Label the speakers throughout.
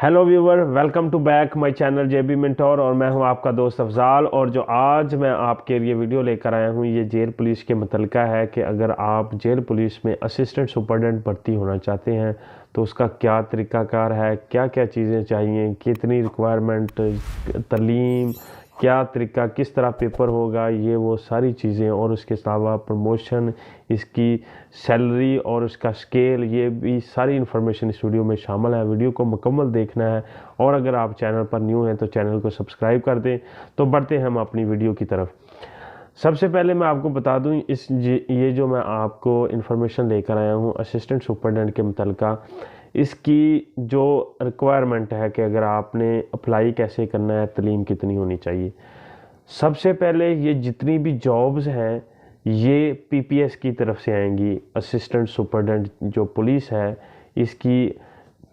Speaker 1: Hello viewer, welcome to back my channel JB mentor. और मैं हूं आपका दोस्त अफजाल। और जो आज मैं आपके लिए वीडियो लेकर आया हूं ये जेल पुलिस के मुतल्लिका है कि अगर आप जेल पुलिस में असिस्टेंट सुपरडेंट भर्ती होना चाहते हैं तो उसका क्या तरीक़ाकार है, क्या क्या चीज़ें चाहिए, कितनी रिक्वायरमेंट, तालीम, क्या तरीका, किस तरह पेपर होगा, ये वो सारी चीज़ें और उसके अलावा प्रमोशन, इसकी सैलरी और उसका स्केल, ये भी सारी इन्फॉर्मेशन इस वीडियो में शामिल है। वीडियो को मुकम्मल देखना है और अगर आप चैनल पर न्यू हैं तो चैनल को सब्सक्राइब कर दें। तो बढ़ते हैं हम अपनी वीडियो की तरफ। सबसे पहले मैं आपको बता दूं ये जो मैं आपको इन्फॉर्मेशन लेकर आया हूं असिस्टेंट सुपरडेंट के मुतल्लिका, इसकी जो रिक्वायरमेंट है कि अगर आपने अप्लाई कैसे करना है, तालीम कितनी होनी चाहिए। सबसे पहले ये जितनी भी जॉब्स हैं ये पीपीएस की तरफ से आएंगी। असिस्टेंट सुपरडेंट जो पुलिस है इसकी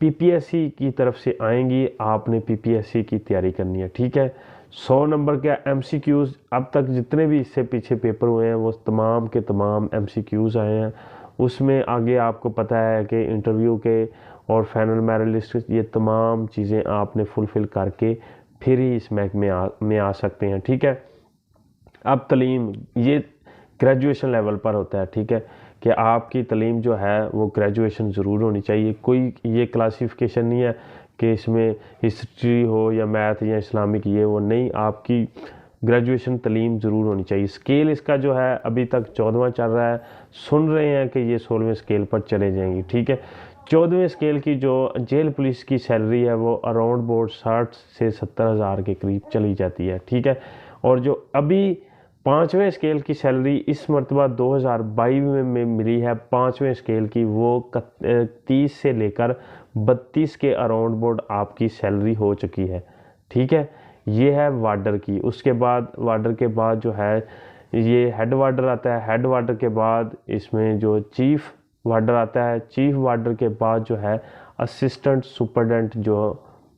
Speaker 1: पीपीएससी की तरफ से आएंगी। आपने पीपीएससी की तैयारी करनी है, ठीक है। 100 नंबर के एमसीक्यूज़ अब तक जितने भी इससे पीछे पेपर हुए हैं वो तमाम के तमाम एमसीक्यूज़ आए हैं। उसमें आगे आपको पता है कि इंटरव्यू के और फाइनल मेरिट लिस्ट, ये तमाम चीज़ें आपने फुलफ़िल करके फिर ही इस महकमे में आ सकते हैं, ठीक है। अब तालीम ये ग्रेजुएशन लेवल पर होता है, ठीक है, कि आपकी तालीम जो है वो ग्रेजुएशन ज़रूर होनी चाहिए। कोई ये क्लासिफिकेशन नहीं है कि इसमें हिस्ट्री हो या मैथ या इस्लामिक, ये वो नहीं, आपकी ग्रेजुएशन तालीम ज़रूर होनी चाहिए। स्केल इसका जो है अभी तक 14वां चल रहा है, सुन रहे हैं कि ये 16वें स्केल पर चले जाएंगी, ठीक है। 14वें स्केल की जो जेल पुलिस की सैलरी है वो अराउंड बोर्ड 60 से 70 हज़ार के करीब चली जाती है, ठीक है। और जो अभी 5वें स्केल की सैलरी इस मरतबा 2022 में मिली है 5वें स्केल की, वो 30 से लेकर 32 के अराउंड बोर्ड आपकी सैलरी हो चुकी है, ठीक है। ये है वार्डर की। उसके बाद वार्डर के बाद जो है ये हेड वार्डर आता है। हेड वार्डर के बाद इसमें जो चीफ वार्डर आता है। चीफ वार्डर के बाद जो है असिस्टेंट सुपरडेंट जो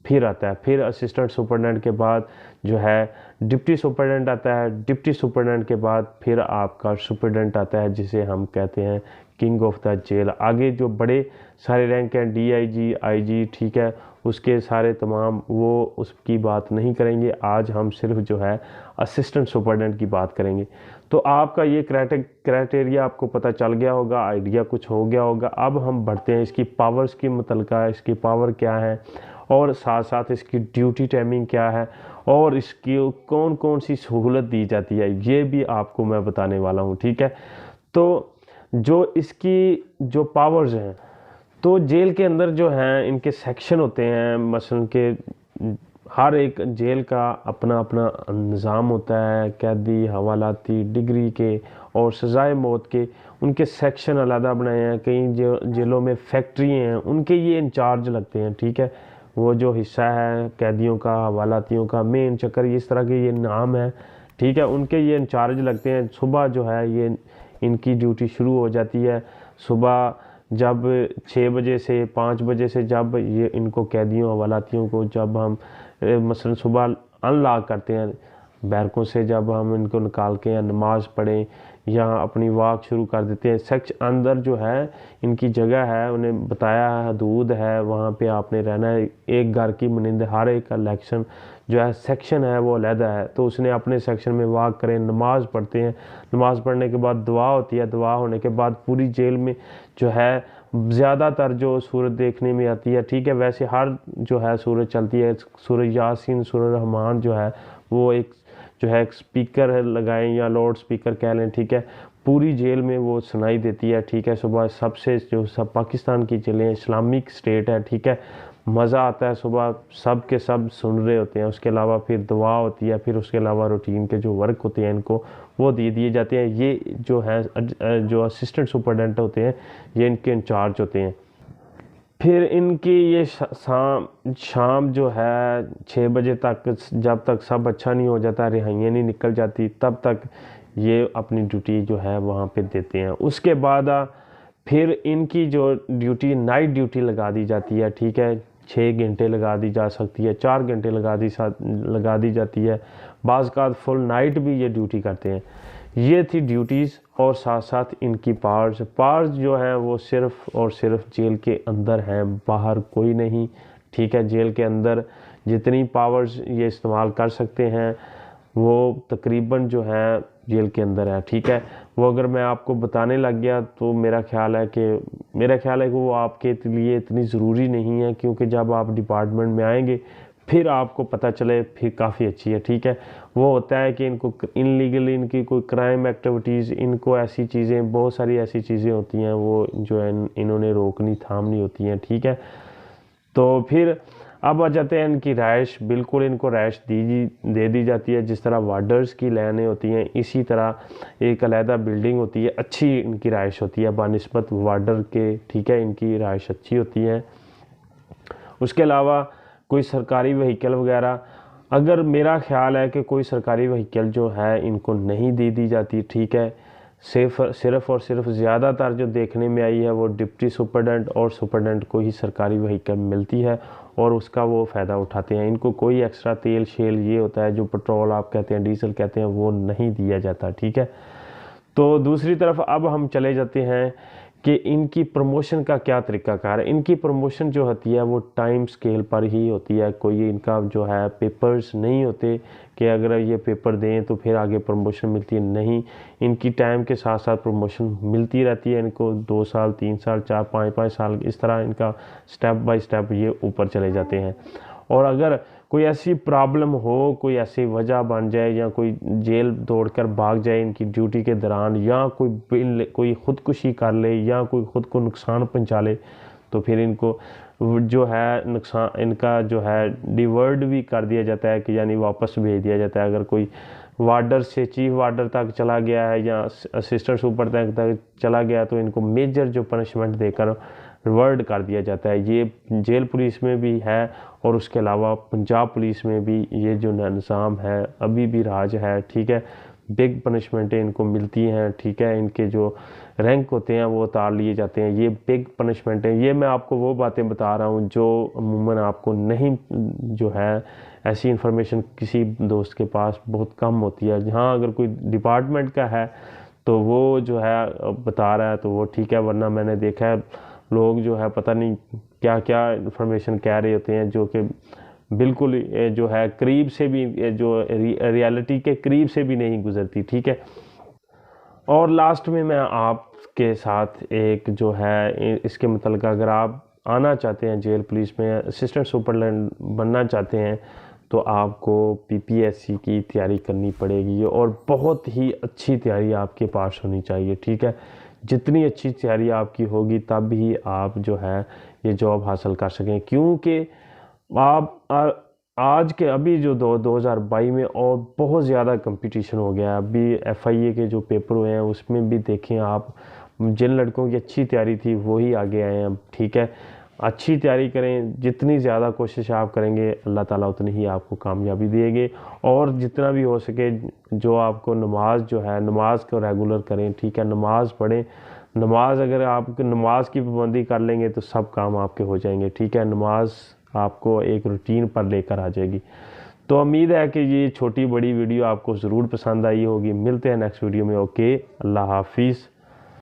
Speaker 1: फिर आता है। फिर असिस्टेंट सुपरडेंट के बाद जो है डिप्टी सुपरडेंट आता है। डिप्टी सुपरडेंट के बाद फिर आपका सुपरडेंट आता है जिसे हम कहते हैं किंग ऑफ द जेल। आगे जो बड़े सारे रैंक हैं डीआईजी, आईजी, ठीक है, उसके सारे तमाम वो उसकी बात नहीं करेंगे। आज हम सिर्फ जो है असिस्टेंट सुपरडेंट की बात करेंगे। तो आपका ये क्राइटेरिया आपको पता चल गया होगा, आइडिया कुछ हो गया होगा। अब हम बढ़ते हैं इसकी पावर्स की मुतल्लिका, इसकी पावर क्या है और साथ साथ इसकी ड्यूटी टाइमिंग क्या है और इसकी कौन कौन सी सहूलत दी जाती है, ये भी आपको मैं बताने वाला हूँ, ठीक है। तो जो इसकी जो पावर्स हैं, तो जेल के अंदर जो हैं इनके सेक्शन होते हैं। मसलन के हर एक जेल का अपना अपना निज़ाम होता है, कैदी, हवालाती, डिग्री के और सज़ाए मौत के, उनके सेक्शन अलग बनाए हैं। कई जेलों में फैक्ट्री हैं, उनके ये इंचार्ज लगते हैं, ठीक है। वो जो हिस्सा है कैदियों का, हवालातियों का, मेन चक्कर, इस तरह के ये नाम है, ठीक है, उनके ये इंचार्ज लगते हैं। सुबह जो है ये इनकी ड्यूटी शुरू हो जाती है। सुबह जब 6 बजे से 5 बजे से जब ये इनको कैदियों हवालातियों को जब हम मसलन सुबह अनलॉक करते हैं बैरकों से, जब हम इनको निकाल के या नमाज़ पढ़ें या अपनी वॉक शुरू कर देते हैं, सेक्शन अंदर जो है इनकी जगह है, उन्हें बताया है, हदूद है, वहाँ पे आपने रहना है। एक घर की मनिंद हर एक का इलेक्शन जो है सेक्शन है वो अलहदा है, तो उसने अपने सेक्शन में वॉक करें, नमाज़ पढ़ते हैं। नमाज़ पढ़ने के बाद दुआ होती है। दुआ होने के बाद पूरी जेल में जो है ज़्यादातर जो सूरत देखने में आती है, ठीक है, वैसे हर जो है सूरत चलती है। सूरह यासीन, सूरह रहमान जो है वो एक जो है एक स्पीकर लगाएं या लाउड स्पीकर कह लें, ठीक है, पूरी जेल में वो सुनाई देती है, ठीक है। सुबह सबसे जो सब पाकिस्तान की जेलें इस्लामिक स्टेट है, ठीक है, मज़ा आता है, सुबह सब के सब सुन रहे होते हैं। उसके अलावा फिर दुआ होती है, फिर उसके अलावा रूटीन के जो वर्क होते हैं इनको वो दे दिए जाते हैं। ये जो है जो असिस्टेंट सुपरडेंट होते हैं ये इनके इंचार्ज होते हैं। फिर इनकी ये शाम जो है 6 बजे तक, जब तक सब अच्छा नहीं हो जाता, रिहाइयाँ नहीं निकल जाती, तब तक ये अपनी ड्यूटी जो है वहाँ पे देते हैं। उसके बाद फिर इनकी जो ड्यूटी नाइट ड्यूटी लगा दी जाती है, ठीक है। 6 घंटे लगा दी जा सकती है, 4 घंटे लगा दी जाती है। बाज़ का फुल नाइट भी ये ड्यूटी करते हैं। ये थी ड्यूटीज़ और साथ साथ इनकी पावर्स जो हैं वो सिर्फ़ और सिर्फ जेल के अंदर हैं, बाहर कोई नहीं, ठीक है। जेल के अंदर जितनी पावर्स ये इस्तेमाल कर सकते हैं वो तकरीबन जो है जेल के अंदर है, ठीक है। वो अगर मैं आपको बताने लग गया तो मेरा ख्याल है कि वो आपके लिए इतनी ज़रूरी नहीं है, क्योंकि जब आप डिपार्टमेंट में आएंगे फिर आपको पता चले फिर काफ़ी अच्छी है, ठीक है। वो होता है कि इनको इनलीगली इनकी कोई क्राइम एक्टिविटीज़, इनको ऐसी चीज़ें, बहुत सारी ऐसी चीज़ें होती हैं वो जो है इन्होंने रोकनी थामनी होती हैं, ठीक है। तो फिर अब आ जाते हैं इनकी रहायश। बिल्कुल इनको रहायश दे दी जाती है, जिस तरह वार्डर्स की लाइनें होती हैं इसी तरह एक अलहदा बिल्डिंग होती है, अच्छी इनकी रहायश होती है बानिस्बत वार्डर के, ठीक है। इनकी रहायश अच्छी होती है। उसके अलावा कोई सरकारी व्हीकल वगैरह, अगर मेरा ख्याल है कि कोई सरकारी व्हीकल जो है इनको नहीं दी जाती, ठीक है। सिर्फ और सिर्फ ज़्यादातर जो देखने में आई है वो डिप्टी सुपरडेंट और सुपरडेंट को ही सरकारी व्हीकल मिलती है और उसका वो फ़ायदा उठाते हैं। इनको कोई एक्स्ट्रा तेल शेल ये होता है जो पेट्रोल आप कहते हैं, डीजल कहते हैं, वो नहीं दिया जाता, ठीक है। तो दूसरी तरफ अब हम चले जाते हैं कि इनकी प्रमोशन का क्या तरीक़ाकार है। इनकी प्रमोशन जो होती है वो टाइम स्केल पर ही होती है। कोई इनका जो है पेपर्स नहीं होते कि अगर ये पेपर दें तो फिर आगे प्रमोशन मिलती है, नहीं। इनकी टाइम के साथ साथ प्रमोशन मिलती रहती है। इनको 2 साल 3 साल 4 5 साल इस तरह इनका स्टेप बाय स्टेप ये ऊपर चले जाते हैं। और अगर कोई ऐसी प्रॉब्लम हो, कोई ऐसी वजह बन जाए या कोई जेल दौड़कर भाग जाए इनकी ड्यूटी के दौरान, या कोई ख़ुदकुशी कर ले या कोई ख़ुद को नुकसान पहुंचा ले, तो फिर इनको जो है नुकसान इनका जो है डिवर्ड भी कर दिया जाता है कि यानी वापस भेज दिया जाता है। अगर कोई वार्डर से चीफ वार्डर तक चला गया है या असिस्टेंट सुपर तक चला गया तो इनको मेजर जो पनिशमेंट देकर रिवर्ड कर दिया जाता है। ये जेल पुलिस में भी है और उसके अलावा पंजाब पुलिस में भी ये जो निज़ाम है अभी भी राज है, ठीक है। बिग पनिशमेंटें इनको मिलती हैं, ठीक है। इनके जो रैंक होते हैं वो उतार लिए जाते हैं, ये बिग पनिशमेंटें। ये मैं आपको वो बातें बता रहा हूँ जो अमूमन आपको नहीं, जो है ऐसी इन्फॉर्मेशन किसी दोस्त के पास बहुत कम होती है। जहाँ अगर कोई डिपार्टमेंट का है तो वो जो है बता रहा है तो वो ठीक है, वरना मैंने देखा है लोग जो है पता नहीं क्या क्या इन्फॉर्मेशन कह रहे होते हैं जो कि बिल्कुल जो है करीब से भी, जो रियलिटी के करीब से भी नहीं गुजरती, ठीक है। और लास्ट में मैं आपके साथ एक जो है इसके मतलब अगर आप आना चाहते हैं जेल पुलिस में असिस्टेंट सुपरडेंट बनना चाहते हैं तो आपको पीपीएससी की तैयारी करनी पड़ेगी और बहुत ही अच्छी तैयारी आपके पास होनी चाहिए, ठीक है। जितनी अच्छी तैयारी आपकी होगी तब ही आप जो है ये जॉब हासिल कर सकें, क्योंकि आप आज के अभी जो 2022 में और बहुत ज़्यादा कंपटीशन हो गया है। अभी FIA के जो पेपर हुए हैं उसमें भी देखें आप, जिन लड़कों की अच्छी तैयारी थी वही आगे आए हैं, ठीक है। अच्छी तैयारी करें, जितनी ज़्यादा कोशिश आप करेंगे अल्लाह ताला उतनी ही आपको कामयाबी देंगे। और जितना भी हो सके जो आपको नमाज जो है नमाज को रेगुलर करें, ठीक है। नमाज पढ़ें, नमाज अगर आप नमाज की पाबंदी कर लेंगे तो सब काम आपके हो जाएंगे, ठीक है। नमाज आपको एक रूटीन पर लेकर आ जाएगी। तो उम्मीद है कि ये छोटी बड़ी वीडियो आपको ज़रूर पसंद आई होगी। मिलते हैं नेक्स्ट वीडियो में। ओके, अल्लाह हाफिज़।